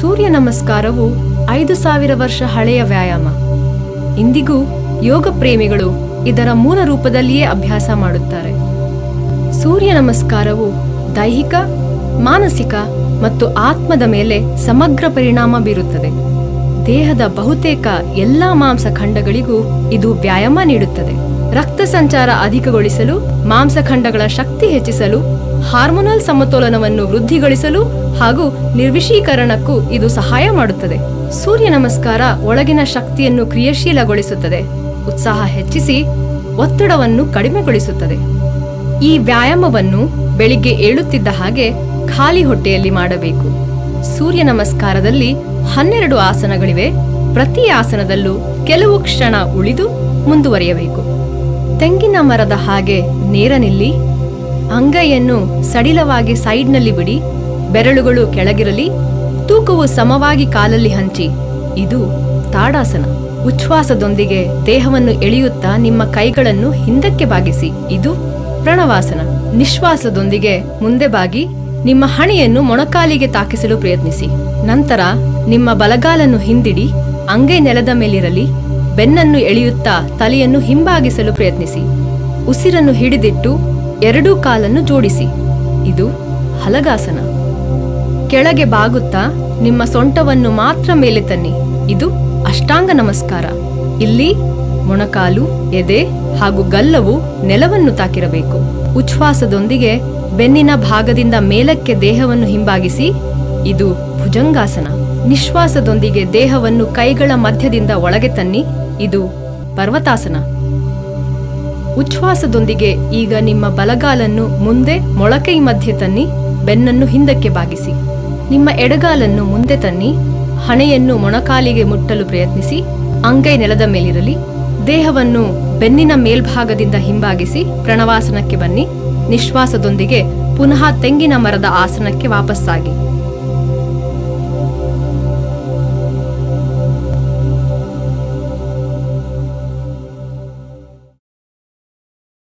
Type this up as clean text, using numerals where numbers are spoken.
ಸೂರ್ಯ ನಮಸ್ಕಾರವು 5000 ವರ್ಷ ಹಳೆಯ ವ್ಯಾಯಾಮ. ಇಂದಿಗೂ ಯೋಗ ಪ್ರೇಮಿಗಳು ಇದರ ಮೂಲ ರೂಪದಲ್ಲಿಯೇ ಅಭ್ಯಾಸ ಮಾಡುತ್ತಾರೆ. ಸೂರ್ಯ ನಮಸ್ಕಾರವು ದೈಹಿಕ, ಮಾನಸಿಕ ಮತ್ತು ಆತ್ಮದ ಮೇಲೆ ಸಮಗ್ರ ಪರಿಣಾಮ ಬೀರುತ್ತದೆ. ದೇಹದ ಬಹುತೇಕ ಎಲ್ಲಾ ಮಾಂಸಖಂಡಗಳಿಗೂ ಇದು ವ್ಯಾಯಾಮ ನೀಡುತ್ತದೆ. ರಕ್ತ ಸಂಚಾರ ಅಧಿಕಗೊಳಿಸಲು, ಮಾಂಸಖಂಡಗಳ ಶಕ್ತಿ ಹೆಚ್ಚಿಸಲು, ಹಾರ್ಮೋನಲ್ ಸಮತೋಲನವನ್ನು ವೃದ್ಧಿಗೊಳಿಸಲು ಹಾಗೂ ನಿರ್ವಿಷೀಕರಣಕ್ಕೂ ಇದು ಸಹಾಯ ಮಾಡುತ್ತದೆ. ಸೂರ್ಯ ನಮಸ್ಕಾರ ಒಳಗಿನ ಶಕ್ತಿಯನ್ನು ಕ್ರಿಯಾಶೀಲಗೊಳಿಸುತ್ತದೆ, ಉತ್ಸಾಹ ಹೆಚ್ಚಿಸಿ ಒತ್ತಡವನ್ನು ಕಡಿಮೆಗೊಳಿಸುತ್ತದೆ. ಈ ವ್ಯಾಯಾಮವನ್ನು ಬೆಳಿಗ್ಗೆ ಏಳುತ್ತಿದ್ದ ಹಾಗೆ ಖಾಲಿ ಹೊಟ್ಟೆಯಲ್ಲಿ ಮಾಡಬೇಕು. ಸೂರ್ಯ ನಮಸ್ಕಾರದಲ್ಲಿ 12 ಆಸನಗಳಿವೆ. ಪ್ರತಿ ಆಸನದಲ್ಲೂ ಕೆಲವು ಕ್ಷಣ ಉಳಿದು ಮುಂದುವರಿಯಬೇಕು. ತೆಂಗಿನ ಮರದ ಹಾಗೆ ನೇರ ನಿಲ್ಲಿ. ಅಂಗೈಯನ್ನು ಸಡಿಲವಾಗಿ ಸೈಡ್ನಲ್ಲಿ ಬಿಡಿ. ಬೆರಳುಗಳು ಕೆಳಗಿರಲಿ. ತೂಕವು ಸಮವಾಗಿ ಕಾಲಲ್ಲಿ ಹಂಚಿ. ಇದು ತಾಡಾಸನ. ಉಚ್ಛ್ವಾಸದೊಂದಿಗೆ ದೇಹವನ್ನು ಎಳೆಯುತ್ತಾ ನಿಮ್ಮ ಕೈಗಳನ್ನು ಹಿಂದಕ್ಕೆ ಬಾಗಿಸಿ. ಇದು ಪ್ರಣವಾಸನ. ನಿಶ್ವಾಸದೊಂದಿಗೆ ಮುಂದೆ ಬಾಗಿ ನಿಮ್ಮ ಹಣೆಯನ್ನು ಮೊಣಕಾಲಿಗೆ ತಾಕಿಸಲು ಪ್ರಯತ್ನಿಸಿ. ನಂತರ ನಿಮ್ಮ ಬಲಗಾಲನ್ನು ಹಿಂದಿಡಿ. ಅಂಗೈ ನೆಲದ ಮೇಲಿರಲಿ. ಬೆನ್ನನ್ನು ಎಳೆಯುತ್ತಾ ತಲೆಯನ್ನು ಹಿಂಬಾಗಿಸಲು ಪ್ರಯತ್ನಿಸಿ. ಉಸಿರನ್ನು ಹಿಡಿದಿಟ್ಟು ಎರಡೂ ಕಾಲನ್ನು ಜೋಡಿಸಿ. ಇದು ಹಲಗಾಸನ. ಕೆಳಗೆ ಬಾಗುತ್ತಾ ನಿಮ್ಮ ಸೊಂಟವನ್ನು ಮಾತ್ರ ಮೇಲೆ ತನ್ನಿ. ಇದು ಅಷ್ಟಾಂಗ ನಮಸ್ಕಾರ. ಇಲ್ಲಿ ಮೊಣಕಾಲು, ಎದೆ ಹಾಗೂ ಗಲ್ಲವು ನೆಲವನ್ನು ತಾಕಿರಬೇಕು. ಉಚ್ಛ್ವಾಸದೊಂದಿಗೆ ಬೆನ್ನಿನ ಭಾಗದಿಂದ ಮೇಲಕ್ಕೆ ದೇಹವನ್ನು ಹಿಂಬಾಗಿಸಿ. ಇದು ಭುಜಂಗಾಸನ. ನಿಶ್ವಾಸದೊಂದಿಗೆ ದೇಹವನ್ನು ಕೈಗಳ ಮಧ್ಯದಿಂದ ಒಳಗೆ ತನ್ನಿ. ಇದು ಪರ್ವತಾಸನ. ಉಚ್ಛ್ವಾಸದೊಂದಿಗೆ ಈಗ ನಿಮ್ಮ ಬಲಗಾಲನ್ನು ಮುಂದೆ ಮೊಳಕೈ ಮಧ್ಯೆ ತನ್ನಿ. ಬೆನ್ನನ್ನು ಹಿಂದಕ್ಕೆ ಬಾಗಿಸಿ. ನಿಮ್ಮ ಎಡಗಾಲನ್ನು ಮುಂದೆ ತನ್ನಿ. ಹಣೆಯನ್ನು ಮೊಣಕಾಲಿಗೆ ಮುಟ್ಟಲು ಪ್ರಯತ್ನಿಸಿ. ಅಂಗೈ ನೆಲದ ಮೇಲಿರಲಿ. ದೇಹವನ್ನು ಬೆನ್ನಿನ ಮೇಲ್ಭಾಗದಿಂದ ಹಿಂಬಾಗಿಸಿ ಪ್ರಣವಾಸನಕ್ಕೆ ಬನ್ನಿ. ನಿಶ್ವಾಸದೊಂದಿಗೆ ಪುನಃ ತೆಂಗಿನ ಮರದ ಆಸನಕ್ಕೆ ವಾಪಸ್ಸಾಗಿ.